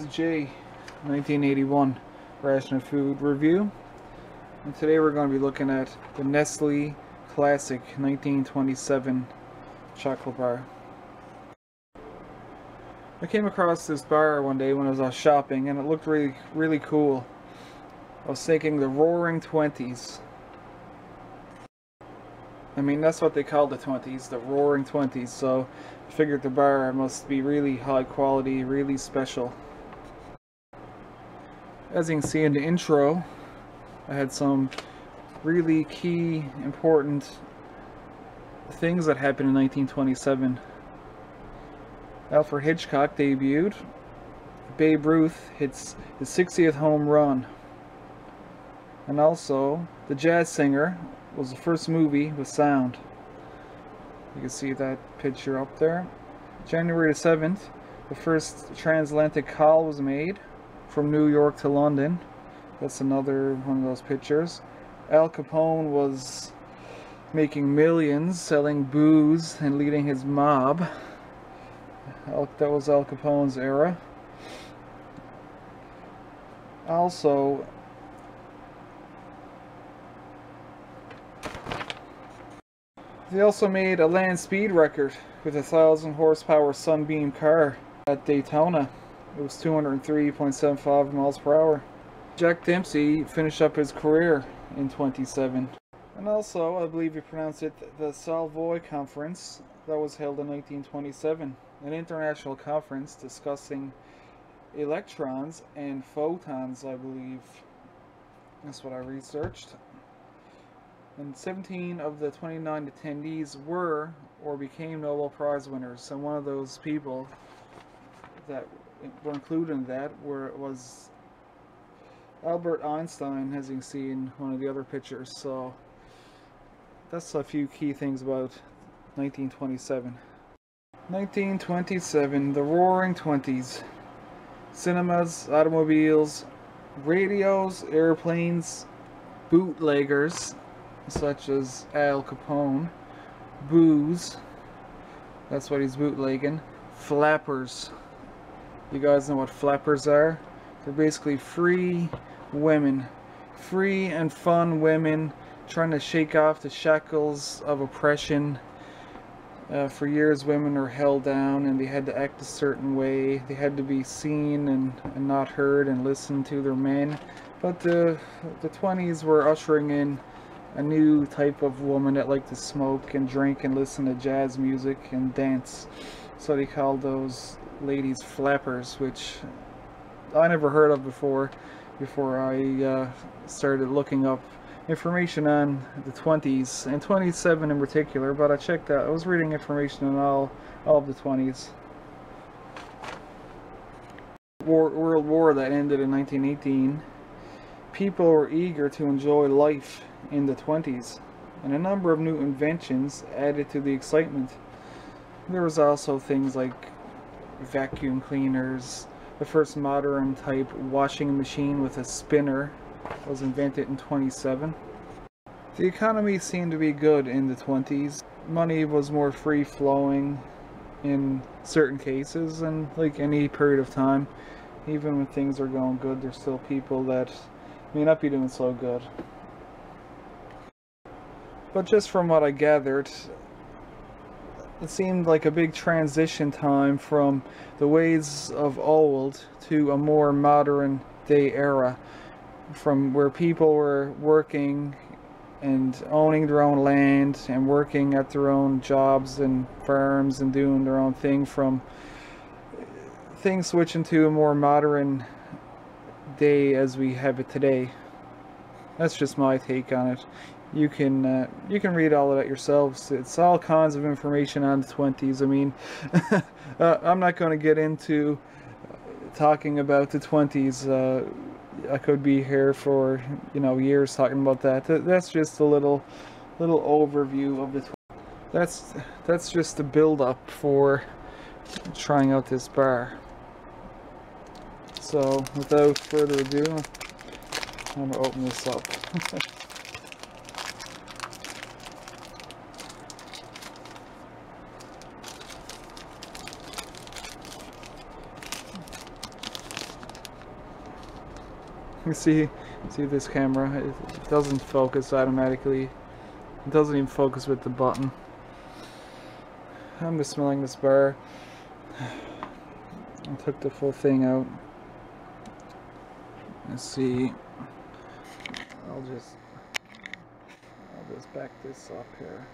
this is Jay, 1981 Ration of Food Review, and today we're going to be looking at the Nestle Classic 1927 chocolate bar. I came across this bar one day when I was out shopping and it looked really cool. I was thinking the Roaring Twenties. I mean, that's what they call the 20s, the Roaring Twenties, so I figured the bar must be really high quality, really special. As you can see in the intro, I had some really key, important things that happened in 1927. Alfred Hitchcock debuted. Babe Ruth hits his 60th home run. And also, The Jazz Singer was the first movie with sound. You can see that picture up there. January the 7th, the first transatlantic call was made from New York to London. That's another one of those pictures. Al Capone was making millions selling booze and leading his mob. That was Al Capone's era. Also, they also made a land speed record with a 1,000 horsepower Sunbeam car at Daytona. It was 203.75 miles per hour. Jack Dempsey finished up his career in 27. And also, I believe you pronounce it, the Savoy Conference that was held in 1927. An international conference discussing electrons and photons, I believe. That's what I researched. And 17 of the 29 attendees were or became Nobel Prize winners, and one of those people that were included in that was Albert Einstein, as you can see in one of the other pictures. So that's a few key things about 1927. 1927, the Roaring Twenties. Cinemas, automobiles, radios, airplanes, bootleggers such as Al Capone, booze, that's what he's bootlegging, flappers. You guys know what flappers are? They're basically free women, free and fun women trying to shake off the shackles of oppression. For years women were held down and they had to act a certain way. They had to be seen and not heard and listen to their men. But the 20s were ushering in a new type of woman that liked to smoke and drink and listen to jazz music and dance. So they called those ladies flappers, which I never heard of before I started looking up information on the 20s and 27 in particular. But I checked out, I was reading information on all of the 20s. World War that ended in 1918. People were eager to enjoy life in the 20s, and a number of new inventions added to the excitement. There was also things like vacuum cleaners. The first modern type washing machine with a spinner was invented in 27. The economy seemed to be good in the 20s. Money was more free-flowing in certain cases, and like any period of time, even when things are going good, there's still people that may not be doing so good. But just from what I gathered, it seemed like a big transition time from the ways of old to a more modern day era, from where people were working and owning their own land and working at their own jobs and farms and doing their own thing, from things switching to a more modern day as we have it today. That's just my take on it. You can read all of that yourselves. It's all kinds of information on the 20s. I mean, I'm not going to get into talking about the 20s. I could be here for years talking about that. That's just a little overview of the 20s. That's just the build up for trying out this bar. So without further ado, I'm going to open this up. You see this camera? It doesn't focus automatically. It doesn't even focus with the button. I'm just smelling this bar. I took the full thing out. Let's see. I'll just back this up here.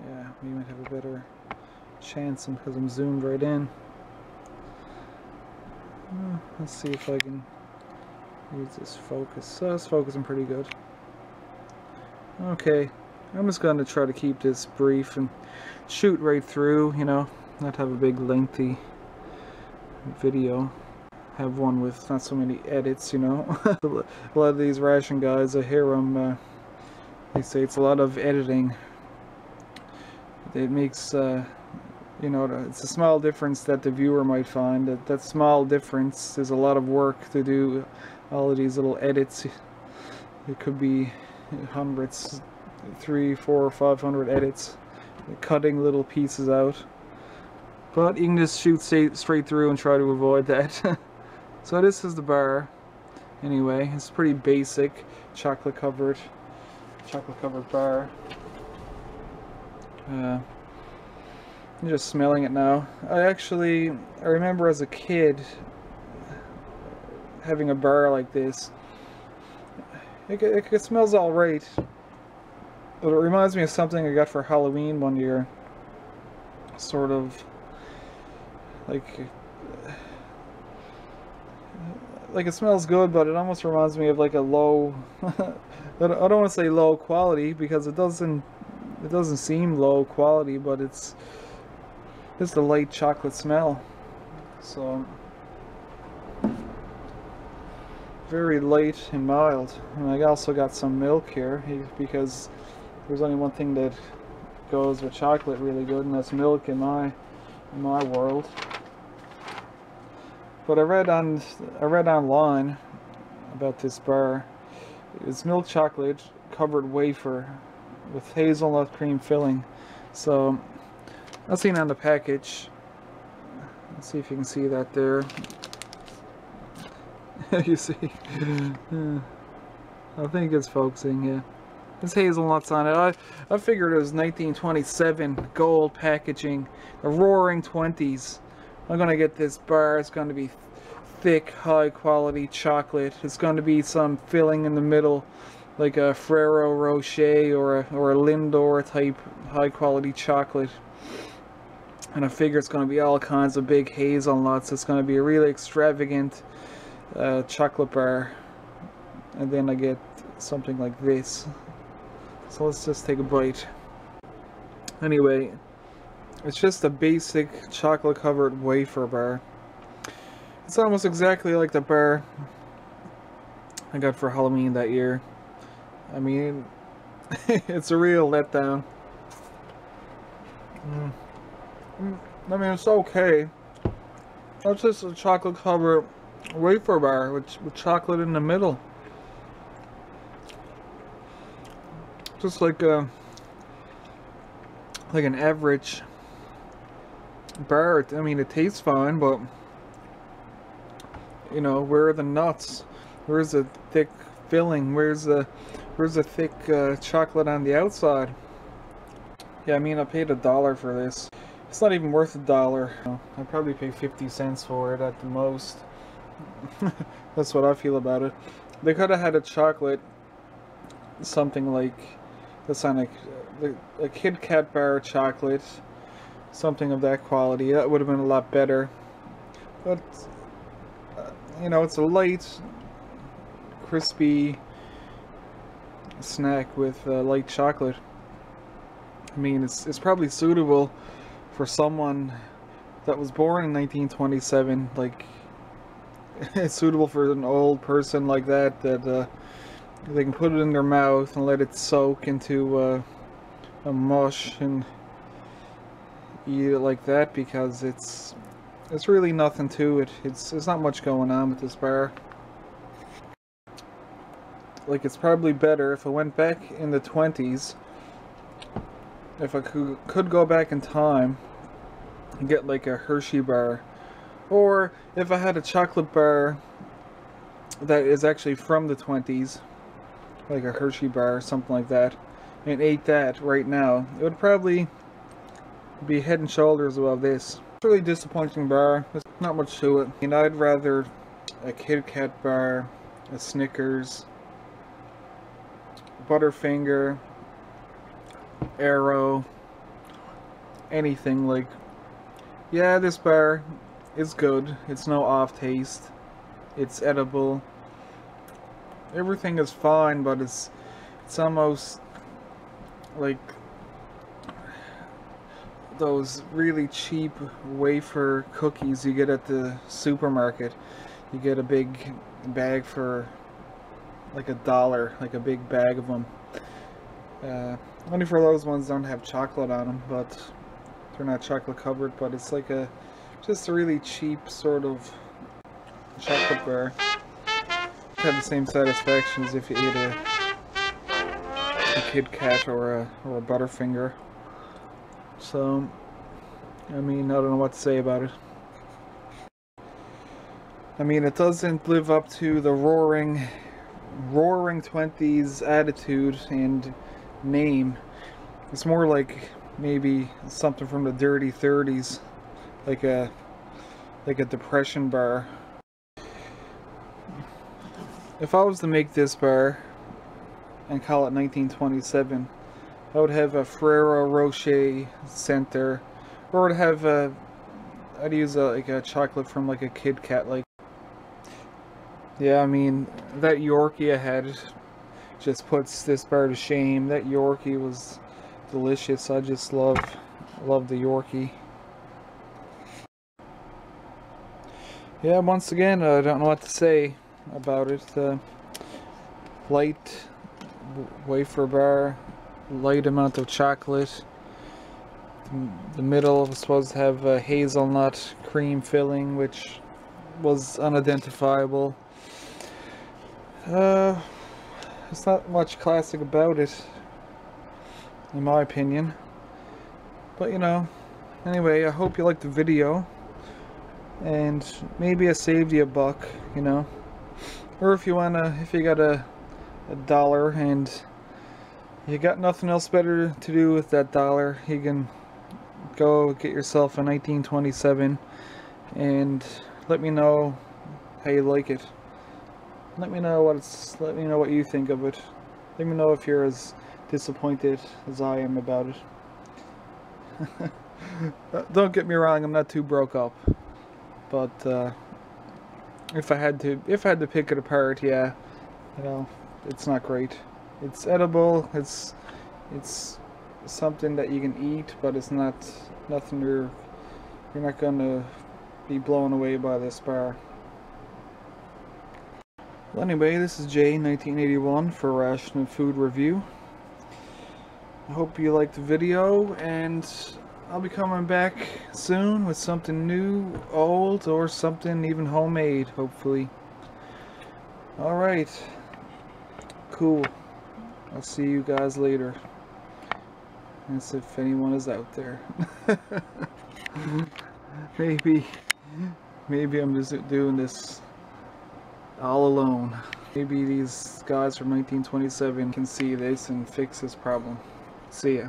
Yeah, we might have a better chance because I'm zoomed right in. Let's see if I can use this focus. So it's focusing pretty good. Okay, I'm just going to try to keep this brief and shoot right through, you know, not have a big lengthy video. Have one with not so many edits, you know. A lot of these ration guys, I hear them, they say it's a lot of editing. It makes, you know, it's a small difference that the viewer might find. That small difference is a lot of work to do all of these little edits. It could be hundreds, 300, 400, 500 edits, cutting little pieces out. But you can just shoot straight through and try to avoid that. So this is the bar. Anyway, it's pretty basic, chocolate covered bar. I'm just smelling it now. I remember as a kid having a bar like this. It smells alright, but it reminds me of something I got for Halloween one year. Sort of like it smells good, but it almost reminds me of like a low I don't want to say low quality, because it doesn't seem low quality, but it's just a light chocolate smell. So very light and mild. And I also got some milk here, because there's only one thing that goes with chocolate really good, and that's milk in my world. But I read online about this bar. It's milk chocolate covered wafer with hazelnut cream filling. So I've seen on the package. Let's see if you can see that there. You see? I think it's focusing, yeah. There's hazelnuts on it. I figured it was 1927 gold packaging, the roaring 20s. I'm gonna get this bar. It's gonna be thick, high quality chocolate. It's gonna be some filling in the middle, like a Ferrero Rocher or a Lindor type high quality chocolate. And I figure it's gonna be all kinds of big hazelnuts. It's gonna be a really extravagant chocolate bar. And then I get something like this. So let's just take a bite. Anyway, it's just a basic chocolate covered wafer bar. It's almost exactly like the bar I got for Halloween that year. I mean, it's a real letdown. I mean, it's okay. It's just a chocolate covered wafer bar with chocolate in the middle. Just like an average bar. I mean, it tastes fine, but you know, where are the nuts? Where's the thick filling? Where's the thick chocolate on the outside? Yeah, I mean, I paid $1 for this. It's not even worth $1. I'd probably pay 50 cents for it at the most. That's what I feel about it. They could have had a chocolate, something like this on a Kit Kat bar chocolate, something of that quality. That would have been a lot better. But you know, it's a light, crispy snack with light chocolate. I mean, it's probably suitable for someone that was born in 1927. Like, it's suitable for an old person like that, they can put it in their mouth and let it soak into a mush and eat it like that, because it's really nothing to it. It's not much going on with this bar. Like, it's probably better if I went back in the 20s, if I could go back in time and get like a Hershey bar, or if I had a chocolate bar that is actually from the 20s, like a Hershey bar or something like that, and ate that right now, it would probably be head and shoulders above this. It's a really disappointing bar. There's not much to it. And I'd rather a Kit Kat bar, a Snickers, Butterfinger, Arrow, anything. Like, yeah, this bar is good. It's no off taste. It's edible. Everything is fine, but it's almost like those really cheap wafer cookies you get at the supermarket. You get a big bag for like $1, like a big bag of them. Only for those ones don't have chocolate on them, but they're not chocolate covered, but it's like just a really cheap sort of chocolate bar. Have the same satisfaction as if you ate a Kit Kat or a Butterfinger. So, I mean, I don't know what to say about it. I mean, it doesn't live up to the roaring 20s attitude and name. It's more like maybe something from the dirty 30s, like a depression bar. If I was to make this bar and call it 1927, I would have a Ferrero Rocher center, or I'd have I'd use like a chocolate from like a Kit Kat. Like, yeah, I mean, that Yorkie I had just puts this bar to shame. That Yorkie was delicious. I just love the Yorkie. Yeah, once again, I don't know what to say about it. Light wafer bar, light amount of chocolate. The middle was supposed to have a hazelnut cream filling, which was unidentifiable. There's not much classic about it, in my opinion. But you know, anyway, I hope you liked the video, and maybe I saved you $1, you know. Or if you got a $1 and you got nothing else better to do with that $1, you can go get yourself a 1927 and let me know how you like it. Let me know what you think of it. Let me know if you're as disappointed as I am about it. Don't get me wrong, I'm not too broke up, but if I had to pick it apart, yeah, you know, it's not great. It's edible. It's something that you can eat, but it's nothing you're not gonna be blown away by this bar. Well, anyway, this is Jay 1981 for Rational Food Review. I hope you liked the video, and I'll be coming back soon with something new, old, or something even homemade, hopefully. Alright. Cool. I'll see you guys later. As if anyone is out there. Maybe I'm just doing this all alone. Maybe these guys from 1927 can see this and fix this problem. See ya.